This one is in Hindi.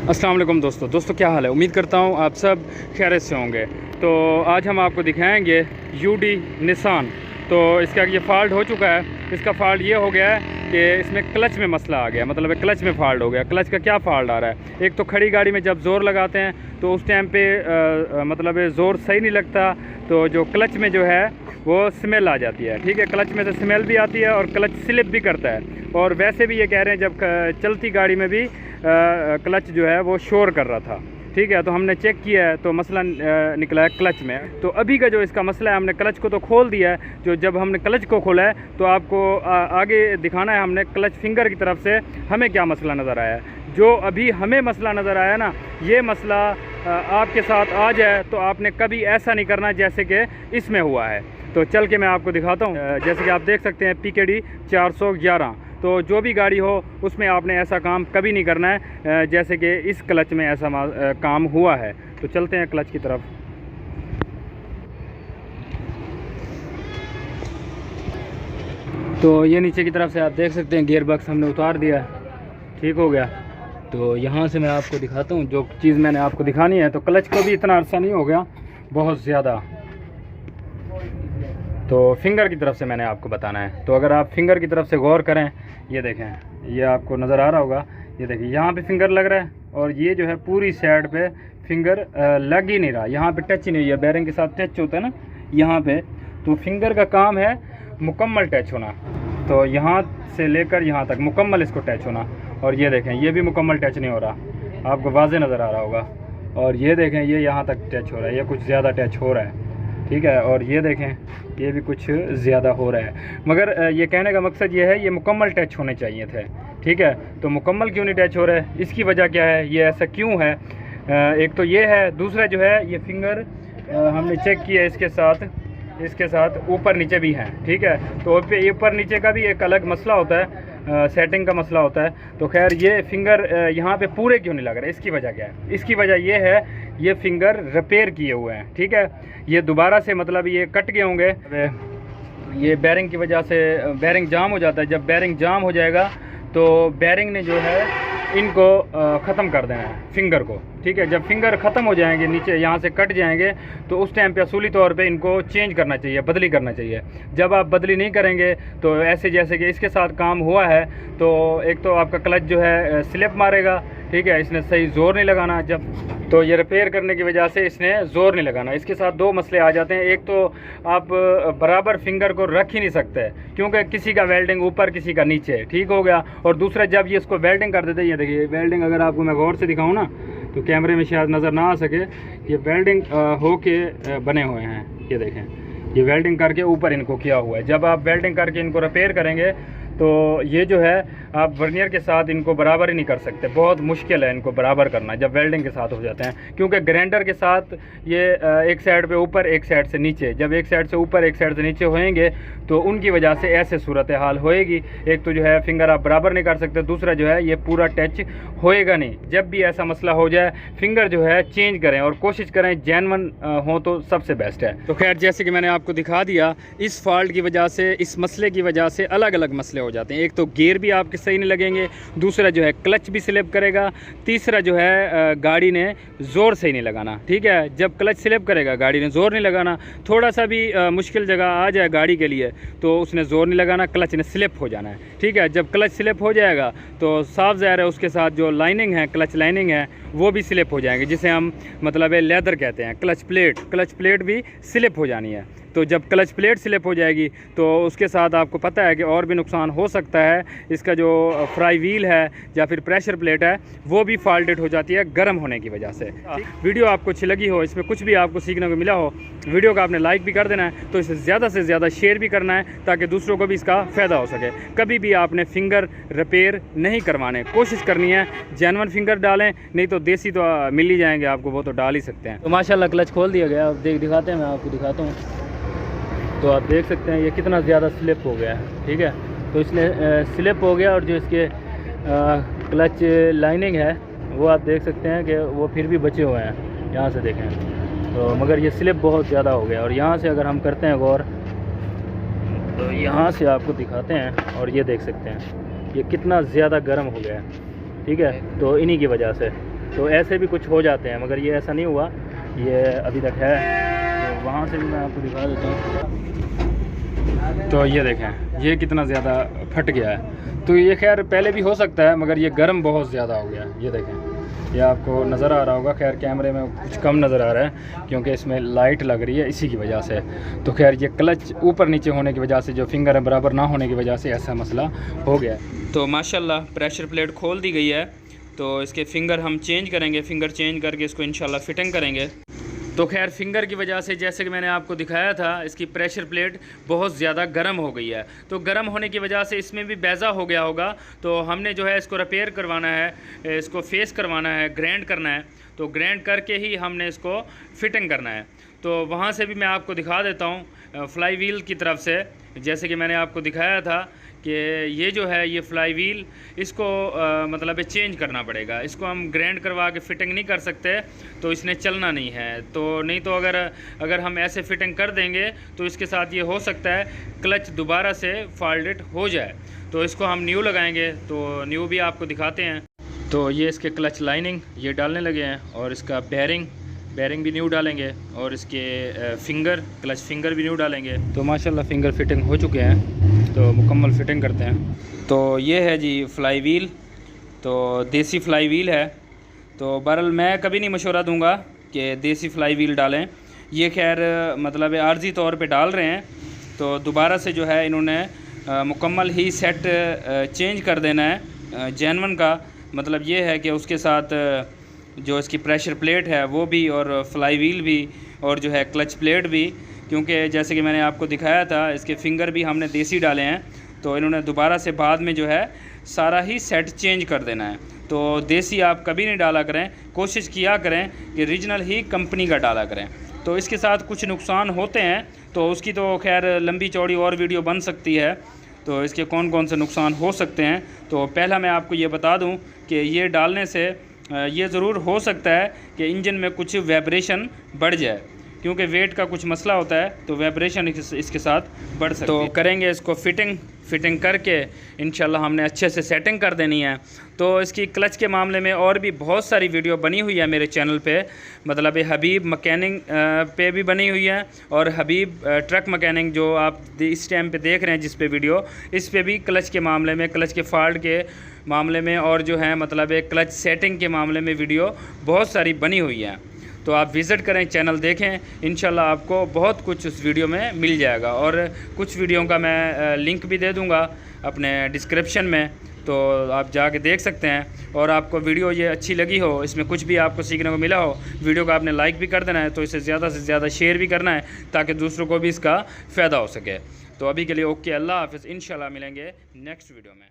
अस्सलाम वालेकुम दोस्तों क्या हाल है। उम्मीद करता हूँ आप सब खैरियत से होंगे। तो आज हम आपको दिखाएंगे यूडी निसान। तो इसका ये फ़ाल्ट हो चुका है। इसका फ़ाल्ट ये हो गया है कि इसमें क्लच में मसला आ गया, मतलब क्लच में फ़ाल्ट हो गया। क्लच का क्या फ़ाल्ट आ रहा है, एक तो खड़ी गाड़ी में जब ज़ोर लगाते हैं तो उस टाइम पे मतलब ज़ोर सही नहीं लगता, तो जो क्लच में जो है वो स्मेल आ जाती है। ठीक है, क्लच में से स्मेल भी आती है और क्लच स्लिप भी करता है। और वैसे भी ये कह रहे हैं जब चलती गाड़ी में भी क्लच जो है वो शोर कर रहा था। ठीक है, तो हमने चेक किया है तो मसला निकला है क्लच में। तो अभी का जो इसका मसला है, हमने क्लच को तो खोल दिया है। जो जब हमने क्लच को खोला है तो आपको आगे दिखाना है हमने क्लच फिंगर की तरफ से हमें क्या मसला नज़र आया है। जो अभी हमें मसला नज़र आया ना, ये मसला आपके साथ आ जाए तो आपने कभी ऐसा नहीं करना जैसे कि इसमें हुआ है। तो चल के मैं आपको दिखाता हूँ। जैसे कि आप देख सकते हैं PKD 411। तो जो भी गाड़ी हो उसमें आपने ऐसा काम कभी नहीं करना है जैसे कि इस क्लच में ऐसा काम हुआ है। तो चलते हैं क्लच की तरफ। तो ये नीचे की तरफ से आप देख सकते हैं गियर बॉक्स हमने उतार दिया है, ठीक हो गया। तो यहाँ से मैं आपको दिखाता हूँ जो चीज़ मैंने आपको दिखानी है। तो क्लच को भी इतना अरसा नहीं हो गया, बहुत ज़्यादा। तो फिंगर की तरफ से मैंने आपको बताना है। तो अगर आप फिंगर की तरफ से गौर करें, ये देखें, ये आपको नज़र आ रहा होगा। ये देखिए यहाँ पे फिंगर लग रहा है और ये जो है पूरी साइड पे फिंगर लग ही नहीं रहा, यहाँ पे टच ही नहीं है। बेरिंग के साथ टच होता है ना यहाँ पे, तो फिंगर का काम है मुकम्मल टच होना। तो यहाँ से लेकर यहाँ तक मुकम्मल इसको टच होना। और ये देखें, ये भी मुकम्मल टच नहीं हो रहा, आपको वाज़े नज़र आ रहा होगा। और ये देखें, ये यहाँ तक टच हो रहा है, ये कुछ ज़्यादा टच हो रहा है। ठीक है, और ये देखें, ये भी कुछ ज़्यादा हो रहा है। मगर ये कहने का मकसद ये है, ये मुकम्मल टच होने चाहिए थे। ठीक है, तो मुकम्मल क्यों नहीं टच हो रहा है, इसकी वजह क्या है, ये ऐसा क्यों है। एक तो ये है, दूसरा जो है ये फिंगर हमने चेक किया इसके साथ ऊपर नीचे भी हैं। ठीक है, तो ऊपर नीचे का भी एक अलग मसला होता है, सेटिंग का मसला होता है। तो खैर ये फिंगर यहाँ पे पूरे क्यों नहीं लग रहे, इसकी वजह क्या है। इसकी वजह ये है, ये फिंगर रिपेयर किए हुए हैं। ठीक है, ये दोबारा से मतलब ये कट गए होंगे। ये बेरिंग की वजह से बेरिंग जाम हो जाता है। जब बेरिंग जाम हो जाएगा तो बेरिंग ने जो है इनको ख़त्म कर देना है, फिंगर को। ठीक है, जब फिंगर ख़त्म हो जाएंगे, नीचे यहाँ से कट जाएंगे, तो उस टाइम पे असूली तौर पे इनको चेंज करना चाहिए, बदली करना चाहिए। जब आप बदली नहीं करेंगे तो ऐसे जैसे कि इसके साथ काम हुआ है, तो एक तो आपका क्लच जो है स्लिप मारेगा। ठीक है, इसने सही ज़ोर नहीं लगाना। जब तो ये रिपेयर करने की वजह से इसने ज़ोर नहीं लगाना। इसके साथ दो मसले आ जाते हैं। एक तो आप बराबर फिंगर को रख ही नहीं सकते, क्योंकि किसी का वेल्डिंग ऊपर किसी का नीचे, ठीक हो गया। और दूसरा, जब ये इसको वेल्डिंग कर देते हैं, ये देखिए वेल्डिंग अगर आपको मैं गौर से दिखाऊँ ना, तो कैमरे में शायद नज़र ना आ सके, ये वेल्डिंग हो के बने हुए हैं। ये देखें, ये वेल्डिंग करके ऊपर इनको किया हुआ है। जब आप वेल्डिंग करके इनको रिपेयर करेंगे तो ये जो है आप वर्नियर के साथ इनको बराबर ही नहीं कर सकते, बहुत मुश्किल है इनको बराबर करना जब वेल्डिंग के साथ हो जाते हैं। क्योंकि ग्राइंडर के साथ ये एक साइड पे ऊपर एक साइड से नीचे, जब एक साइड से ऊपर एक साइड से नीचे होएंगे तो उनकी वजह से ऐसे सूरत हाल होएगी। एक तो जो है फिंगर आप बराबर नहीं कर सकते, दूसरा जो है ये पूरा टच होएगा नहीं। जब भी ऐसा मसला हो जाए, फिंगर जो है चेंज करें और कोशिश करें जेन्युइन हो तो सबसे बेस्ट है। तो खैर, जैसे कि मैंने आपको दिखा दिया, इस फॉल्ट की वजह से, इस मसले की वजह से अलग अलग मसले हो जाते हैं। एक तो गियर भी आपके सही नहीं लगेंगे, दूसरा जो है क्लच भी स्लिप करेगा, तीसरा जो है गाड़ी ने ज़ोर से ही नहीं लगाना। ठीक है, जब क्लच स्लिप करेगा गाड़ी ने ज़ोर नहीं लगाना। थोड़ा सा भी मुश्किल जगह आ जाए गाड़ी के लिए तो उसने ज़ोर नहीं लगाना, क्लच ने स्लिप हो जाना है। ठीक है, जब क्लच स्लिप हो जाएगा तो साफ ज़ाहिर है उसके साथ जो लाइनिंग है, क्लच लाइनिंग है, वो भी स्लिप हो जाएंगे, जिसे हम मतलब लेदर कहते हैं। क्लच प्लेट भी स्लिप हो जानी है। तो जब क्लच प्लेट स्लिप हो जाएगी तो उसके साथ आपको पता है कि और भी नुकसान हो सकता है। इसका जो फ्राई व्हील है या फिर प्रेशर प्लेट है, वो भी फॉल्टेड हो जाती है गर्म होने की वजह से। वीडियो आपको अच्छी लगी हो, इसमें कुछ भी आपको सीखने को मिला हो, वीडियो को आपने लाइक भी कर देना है, तो इसे ज़्यादा से ज़्यादा शेयर भी करना है ताकि दूसरों को भी इसका फ़ायदा हो सके। कभी भी आपने फिंगर रिपेयर नहीं करवाने, कोशिश करनी है जेन्युइन फिंगर डालें, नहीं तो देसी तो मिल ही जाएंगे आपको, वो तो डाल ही सकते हैं। तो माशाल्लाह क्लच खोल दिया गया। अब दिखाते हैं, मैं आपको दिखाता हूँ। तो आप देख सकते हैं ये कितना ज़्यादा स्लिप हो गया है। ठीक है, तो इसलिए स्लिप हो गया। और जो इसके क्लच लाइनिंग है वो आप देख सकते हैं कि वो फिर भी बचे हुए हैं, यहाँ से देखें तो। मगर ये स्लिप बहुत ज़्यादा हो गया। और यहाँ से अगर हम करते हैं गौर, तो यहाँ से आपको दिखाते हैं, और ये देख सकते हैं ये कितना ज़्यादा गर्म हो गया है। ठीक है, तो इन्हीं की वजह से तो ऐसे भी कुछ हो जाते हैं, मगर ये ऐसा नहीं हुआ, ये अभी तक है। तो वहाँ से भी मैं आपको दिखा देता हूँ। तो ये देखें ये कितना ज़्यादा फट गया है। तो ये खैर पहले भी हो सकता है, मगर ये गर्म बहुत ज़्यादा हो गया है। ये देखें, ये आपको नज़र आ रहा होगा, खैर कैमरे में कुछ कम नज़र आ रहा है क्योंकि इसमें लाइट लग रही है, इसी की वजह से। तो खैर ये क्लच ऊपर नीचे होने की वजह से, जो फिंगर है बराबर ना होने की वजह से ऐसा मसला हो गया। तो माशाल्लाह प्रेशर प्लेट खोल दी गई है। तो इसके फिंगर हम चेंज करेंगे, फिंगर चेंज करके इसको इंशाल्लाह फिटिंग करेंगे। तो खैर फिंगर की वजह से, जैसे कि मैंने आपको दिखाया था, इसकी प्रेशर प्लेट बहुत ज़्यादा गर्म हो गई है। तो गर्म होने की वजह से इसमें भी बैज़ा हो गया होगा। तो हमने जो है इसको रिपेयर करवाना है, इसको फेस करवाना है, ग्राइंड करना है। तो ग्राइंड करके ही हमने इसको फिटिंग करना है। तो वहाँ से भी मैं आपको दिखा देता हूँ फ्लाई व्हील की तरफ से, जैसे कि मैंने आपको दिखाया था कि ये जो है ये फ्लाई व्हील, इसको मतलब चेंज करना पड़ेगा। इसको हम ग्राइंड करवा के फिटिंग नहीं कर सकते, तो इसने चलना नहीं है। तो नहीं तो अगर हम ऐसे फिटिंग कर देंगे तो इसके साथ ये हो सकता है क्लच दोबारा से फॉल्टेड हो जाए। तो इसको हम न्यू लगाएंगे, तो न्यू भी आपको दिखाते हैं। तो ये इसके क्लच लाइनिंग ये डालने लगे हैं, और इसका बेयरिंग भी न्यू डालेंगे, और इसके क्लच फिंगर भी न्यू डालेंगे। तो माशाल्लाह फिंगर फिटिंग हो चुके हैं, तो मुकम्मल फिटिंग करते हैं। तो ये है जी फ्लाई व्हील, तो देसी फ्लाई व्हील है। तो बहरहाल मैं कभी नहीं मशवरा दूंगा कि देसी फ्लाई व्हील डालें, ये खैर मतलब आर्जी तौर पे डाल रहे हैं। तो दोबारा से जो है इन्होंने मुकम्मल ही सेट चेंज कर देना है जेनवन का। मतलब ये है कि उसके साथ जो इसकी प्रेशर प्लेट है वो भी, और फ्लाई व्हील भी, और जो है क्लच प्लेट भी। क्योंकि जैसे कि मैंने आपको दिखाया था, इसके फिंगर भी हमने देसी डाले हैं। तो इन्होंने दोबारा से बाद में जो है सारा ही सेट चेंज कर देना है। तो देसी आप कभी नहीं डाला करें, कोशिश किया करें कि रीजनल ही कंपनी का डाला करें। तो इसके साथ कुछ नुकसान होते हैं, तो उसकी तो खैर लंबी चौड़ी और वीडियो बन सकती है। तो इसके कौन कौन से नुकसान हो सकते हैं, तो पहला मैं आपको ये बता दूं कि ये डालने से ये ज़रूर हो सकता है कि इंजन में कुछ वाइब्रेशन बढ़ जाए, क्योंकि वेट का कुछ मसला होता है, तो वाइब्रेशन इसके साथ बढ़ सकती है। तो करेंगे इसको फिटिंग करके इंशाल्लाह हमने अच्छे से सेटिंग कर देनी है। तो इसकी क्लच के मामले में और भी बहुत सारी वीडियो बनी हुई है मेरे चैनल पे, मतलब हबीब मैकेनिक पे भी बनी हुई है, और हबीब ट्रक मैकेनिक जो आप इस टाइम पे देख रहे हैं जिस पे वीडियो, इस पे भी क्लच के मामले में, क्लच के फॉल्ट के मामले में, और जो है मतलब क्लच सेटिंग के मामले में वीडियो बहुत सारी बनी हुई है। तो आप विज़िट करें, चैनल देखें, इंशाल्लाह आपको बहुत कुछ उस वीडियो में मिल जाएगा। और कुछ वीडियो का मैं लिंक भी दे दूंगा अपने डिस्क्रिप्शन में, तो आप जाके देख सकते हैं। और आपको वीडियो ये अच्छी लगी हो, इसमें कुछ भी आपको सीखने को मिला हो, वीडियो को आपने लाइक भी कर देना है, तो इसे ज़्यादा से ज़्यादा शेयर भी करना है, ताकि दूसरों को भी इसका फ़ायदा हो सके। तो अभी के लिए ओके, अल्लाह हाफ़िज़, इंशाल्लाह मिलेंगे नेक्स्ट वीडियो में।